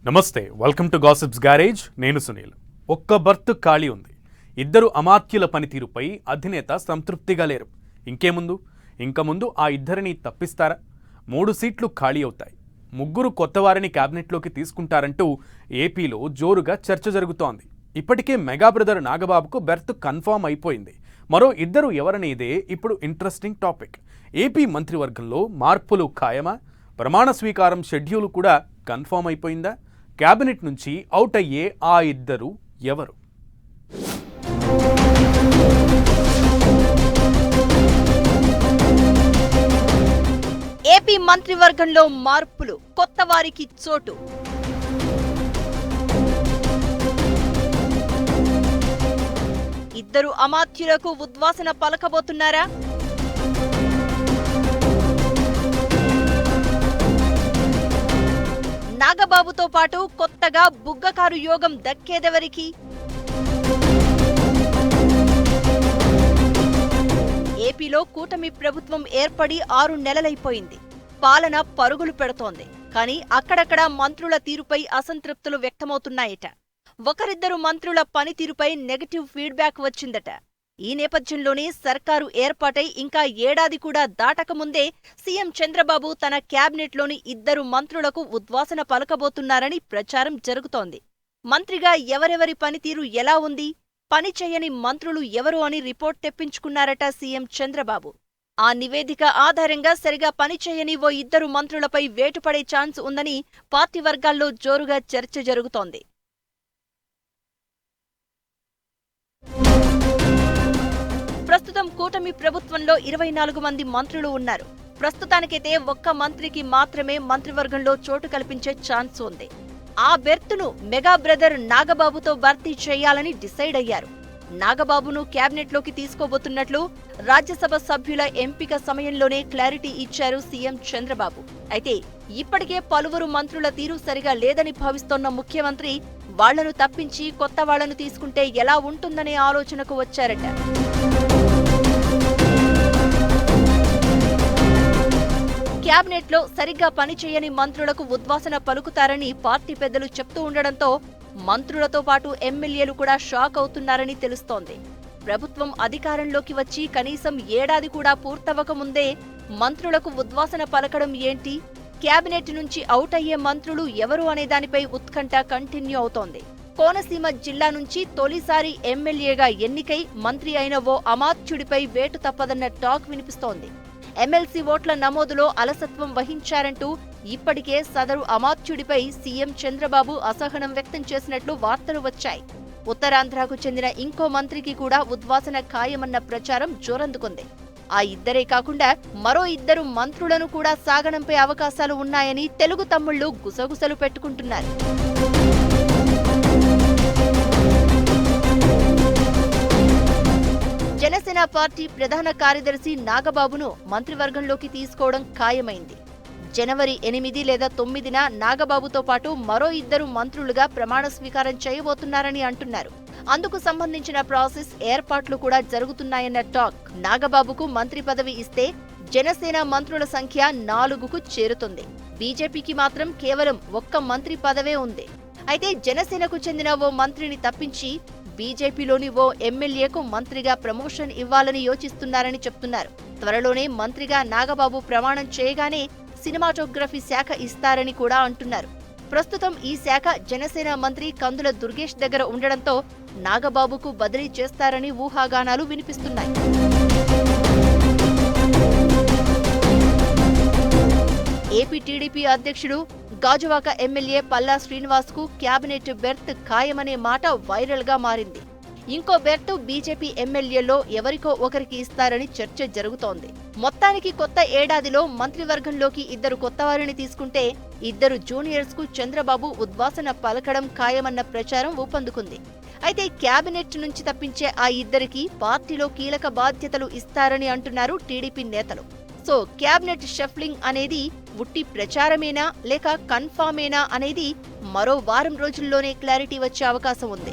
నమస్తే, welcome to gossips garage. నేను సునీల్. ఒక్క బర్త్ ఖాళీ ఉంది. ఇద్దరు అమాత్యుల పనితీరుపై అధినేత సంతృప్తిగా లేరు. ఇంక ముందు ఆ ఇద్దరిని తప్పిస్తారా? 3 సీట్లు ఖాళీ అవుతాయి. 3 కొత్తవారిని క్యాబినెట్లోకి తీసుకుంటారంటూ ఏపీలో జోరుగా చర్చ జరుగుతోంది. ఇప్పటికే మెగా బ్రదర్ నాగబాబుకు బెర్త్ కన్ఫర్మ్ అయిపోయింది. మరో ఇద్దరు ఎవరనేదే ఇప్పుడు ఇంట్రెస్టింగ్ టాపిక్. ఏపీ మంత్రివర్గంలో మార్పులు ఖాయమా? ప్రమాణ స్వీకారం షెడ్యూల్ కూడా కన్ఫర్మ్ అయిపోయిందా? క్యాబినెట్ నుంచి అవుట్ అయ్యే ఆ ఇద్దరు ఎవరు? ఏపీ మంత్రివర్గంలో మార్పులు, కొత్త వారికి చోటు. ఇద్దరు అమాత్యులకు ఉద్వాసన పలకబోతున్నారా? నాగబాబుతో పాటు కొత్తగా బుగ్గకారు యోగం దక్కేదెవరికి? ఏపీలో కూటమి ప్రభుత్వం ఏర్పడి 6 నెలలైపోయింది. పాలన పరుగులు పెడుతోంది. కానీ అక్కడక్కడ మంత్రుల తీరుపై అసంతృప్తులు వ్యక్తమవుతున్నాయట. ఒకరిద్దరు మంత్రుల పనితీరుపై నెగటివ్ ఫీడ్బ్యాక్ వచ్చిందట. ఈ నేపథ్యంలోనే సర్కారు ఏర్పాటై ఇంకా ఏడాది కూడా దాటకముందే సీఎం చంద్రబాబు తన క్యాబినెట్లోని 2 మంత్రులకు ఉద్వాసన పలకబోతున్నారని ప్రచారం జరుగుతోంది. మంత్రిగా ఎవరెవరి పనితీరు ఎలా ఉంది, పని చేయని మంత్రులు ఎవరు అని రిపోర్ట్ తెప్పించుకున్నారట సీఎం చంద్రబాబు. ఆ నివేదిక ఆధారంగా సరిగా పనిచేయని ఓ 2 మంత్రులపై వేటుపడే ఛాన్స్ ఉందని పార్టీ వర్గాల్లో జోరుగా చర్చ జరుగుతోంది. ప్రస్తుతం కూటమి ప్రభుత్వంలో 24 మంది మంత్రులు ఉన్నారు. ప్రస్తుతానికైతే ఒక్క మంత్రికి మాత్రమే మంత్రివర్గంలో చోటు కల్పించే ఛాన్స్ ఉంది. ఆ బెర్త్ను మెగా బ్రదర్ నాగబాబుతో భర్తీ చేయాలని డిసైడ్ అయ్యారు. నాగబాబును క్యాబినెట్లోకి తీసుకోబోతున్నట్లు రాజ్యసభ సభ్యుల ఎంపిక సమయంలోనే క్లారిటీ ఇచ్చారు సీఎం చంద్రబాబు. అయితే ఇప్పటికే పలువురు మంత్రుల తీరు సరిగా లేదని భావిస్తోన్న ముఖ్యమంత్రి వాళ్లను తప్పించి కొత్త వాళ్లను తీసుకుంటే ఎలా ఉంటుందనే ఆలోచనకు వచ్చారట. క్యాబినెట్లో సరిగ్గా పనిచేయని మంత్రులకు ఉద్వాసన పలుకుతారని పార్టీ పెద్దలు చెప్తూ ఉండడంతో మంత్రులతో పాటు ఎమ్మెల్యేలు కూడా షాక్ అవుతున్నారని తెలుస్తోంది. ప్రభుత్వం అధికారంలోకి వచ్చి కనీసం ఏడాది కూడా పూర్తవకముందే మంత్రులకు ఉద్వాసన పలకడం ఏంటి? క్యాబినెట్ నుంచి అవుట్ అయ్యే మంత్రులు ఎవరు అనే దానిపై ఉత్కంఠ కంటిన్యూ అవుతోంది. కోనసీమ జిల్లా నుంచి తొలిసారి ఎమ్మెల్యేగా ఎన్నికై మంత్రి అయిన ఓ అమాత్యుడిపై వేటు తప్పదన్న టాక్ వినిపిస్తోంది. ఎమ్మెల్సీ ఓట్ల నమోదులో అలసత్వం వహించారంటూ ఇప్పటికే సదరు అమాత్యుడిపై సీఎం చంద్రబాబు అసహనం వ్యక్తం చేసినట్లు వార్తలు వచ్చాయి. ఉత్తరాంధ్రకు చెందిన ఇంకో మంత్రికి కూడా ఉద్వాసన ఖాయమన్న ప్రచారం జోరందుకుంది. ఆ ఇద్దరే కాకుండా మరో 2 మంత్రులను కూడా సాగనంపే అవకాశాలు ఉన్నాయని తెలుగు తమ్ముళ్లు గుసగుసలు పెట్టుకుంటున్నారు. జనసేన పార్టీ ప్రధాన కార్యదర్శి నాగబాబును మంత్రివర్గంలోకి తీసుకోవడం ఖాయమైంది. జనవరి 8 లేదా 9న నాగబాబుతో పాటు మరో 2 మంత్రులుగా ప్రమాణ స్వీకారం చేయబోతున్నారని అంటున్నారు. అందుకు సంబంధించిన ప్రాసెస్ ఏర్పాట్లు కూడా జరుగుతున్నాయన్న టాక్. నాగబాబుకు మంత్రి పదవి ఇస్తే జనసేన మంత్రుల సంఖ్య 4కు చేరుతుంది. బీజేపీకి మాత్రం కేవలం 1 మంత్రి పదవే ఉంది. అయితే జనసేనకు చెందిన ఓ మంత్రిని తప్పించి బీజేపీలోని ఓ ఎమ్మెల్యేకు మంత్రిగా ప్రమోషన్ ఇవ్వాలని యోచిస్తున్నారని చెప్తున్నారు. త్వరలోనే మంత్రిగా నాగబాబు ప్రమాణం చేయగానే సినిమాటోగ్రఫీ శాఖ ఇస్తారని కూడా అంటున్నారు. ప్రస్తుతం ఈ శాఖ జనసేన మంత్రి కందుల దుర్గేష్ దగ్గర ఉండడంతో నాగబాబుకు బదిలీ చేస్తారని ఊహాగానాలు వినిపిస్తున్నాయి. ఏపీ టీడీపీ అధ్యక్షుడు గాజువాక ఎమ్మెల్యే పల్లా శ్రీనివాస్ కు క్యాబినెట్ బెర్త్ ఖాయమనే మాట వైరల్ గా మారింది. ఇంకో బెర్త్ బీజేపీ ఎమ్మెల్యేలో ఎవరికో ఒకరికి ఇస్తారని చర్చ జరుగుతోంది. మొత్తానికి కొత్త ఏడాదిలో మంత్రివర్గంలోకి 2 కొత్తవారిని తీసుకుంటే 2 జూనియర్స్ కు చంద్రబాబు ఉద్వాసన పలకడం ఖాయమన్న ప్రచారం ఊపందుకుంది. అయితే క్యాబినెట్ నుంచి తప్పించే ఆ 2కి పార్టీలో కీలక బాధ్యతలు ఇస్తారని అంటున్నారు టీడీపీ నేతలు. సో క్యాబినెట్ షఫ్లింగ్ అనేది ఉట్టి ప్రచారమేనా లేక కన్ఫామేనా అనేది మరో వారం రోజుల్లోనే క్లారిటీ వచ్చే అవకాశం ఉంది.